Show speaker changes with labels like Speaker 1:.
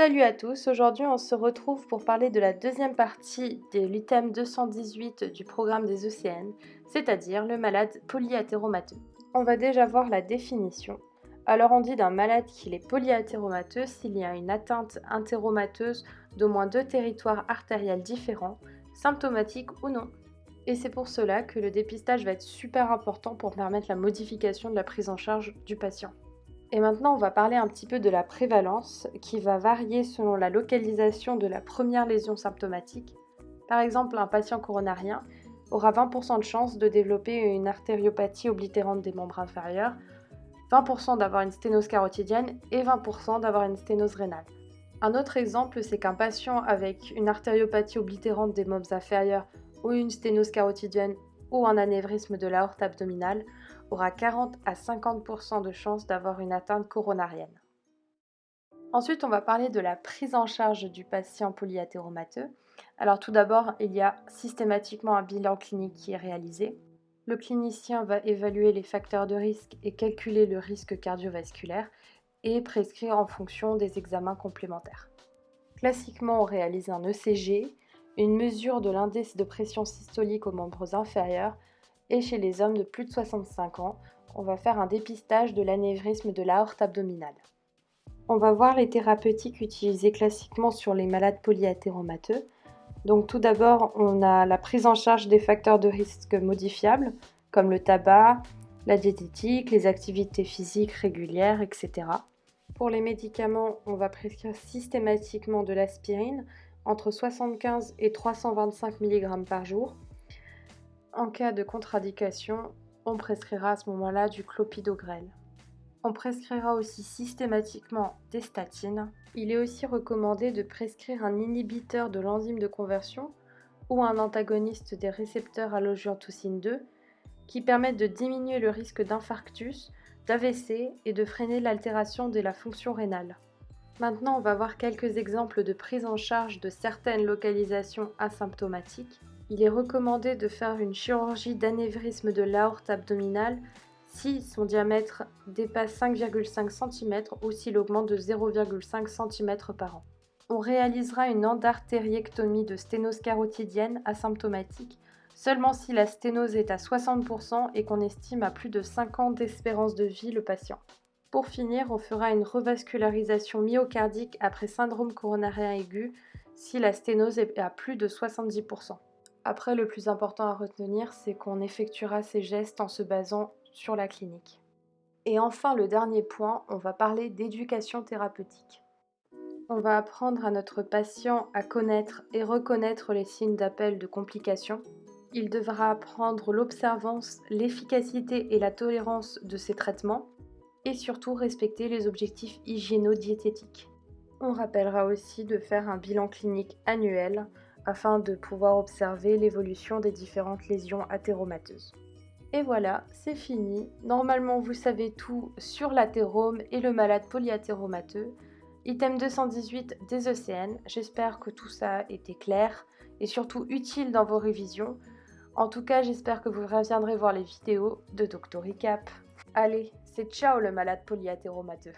Speaker 1: Salut à tous, aujourd'hui on se retrouve pour parler de la deuxième partie de l'item 218 du programme des ECN, c'est-à-dire le malade polyathéromateux. On va déjà voir la définition. Alors on dit d'un malade qu'il est polyathéromateux s'il y a une atteinte athéromateuse d'au moins 2 territoires artériels différents, symptomatiques ou non. Et c'est pour cela que le dépistage va être super important pour permettre la modification de la prise en charge du patient. Et maintenant, on va parler un petit peu de la prévalence qui va varier selon la localisation de la première lésion symptomatique. Par exemple, un patient coronarien aura 20% de chances de développer une artériopathie oblitérante des membres inférieurs, 20% d'avoir une sténose carotidienne et 20% d'avoir une sténose rénale. Un autre exemple, c'est qu'un patient avec une artériopathie oblitérante des membres inférieurs ou une sténose carotidienne ou un anévrisme de l'aorte abdominale aura 40 à 50% de chances d'avoir une atteinte coronarienne. Ensuite, on va parler de la prise en charge du patient polyathéromateux. Alors tout d'abord, il y a systématiquement un bilan clinique qui est réalisé. Le clinicien va évaluer les facteurs de risque et calculer le risque cardiovasculaire et prescrire en fonction des examens complémentaires. Classiquement, on réalise un ECG, une mesure de l'indice de pression systolique aux membres inférieurs, et chez les hommes de plus de 65 ans, on va faire un dépistage de l'anévrisme de l'aorte abdominale. On va voir les thérapeutiques utilisées classiquement sur les malades polyathéromateux. Donc tout d'abord, on a la prise en charge des facteurs de risque modifiables, comme le tabac, la diététique, les activités physiques régulières, etc. Pour les médicaments, on va prescrire systématiquement de l'aspirine entre 75 et 325 mg par jour. En cas de contre-indication, on prescrira à ce moment-là du clopidogrel. On prescrira aussi systématiquement des statines. Il est aussi recommandé de prescrire un inhibiteur de l'enzyme de conversion ou un antagoniste des récepteurs allogiontocine 2 qui permettent de diminuer le risque d'infarctus, d'AVC et de freiner l'altération de la fonction rénale. Maintenant, on va voir quelques exemples de prise en charge de certaines localisations asymptomatiques. Il est recommandé de faire une chirurgie d'anévrisme de l'aorte abdominale si son diamètre dépasse 5,5 cm ou s'il augmente de 0,5 cm par an. On réalisera une endartériectomie de sténose carotidienne asymptomatique seulement si la sténose est à 60% et qu'on estime à plus de 5 ans d'espérance de vie le patient. Pour finir, on fera une revascularisation myocardique après syndrome coronarien aigu si la sténose est à plus de 70%. Après, le plus important à retenir, c'est qu'on effectuera ces gestes en se basant sur la clinique. Et enfin, le dernier point, on va parler d'éducation thérapeutique. On va apprendre à notre patient à connaître et reconnaître les signes d'appel de complications. Il devra apprendre l'observance, l'efficacité et la tolérance de ces traitements et surtout respecter les objectifs hygiéno-diététiques. On rappellera aussi de faire un bilan clinique annuel afin de pouvoir observer l'évolution des différentes lésions athéromateuses. Et voilà, c'est fini. Normalement, vous savez tout sur l'athérome et le malade polyathéromateux. Item 218 des ECN. J'espère que tout ça a été clair et surtout utile dans vos révisions. En tout cas, j'espère que vous reviendrez voir les vidéos de Doctoricap. Allez, c'est ciao le malade polyathéromateux.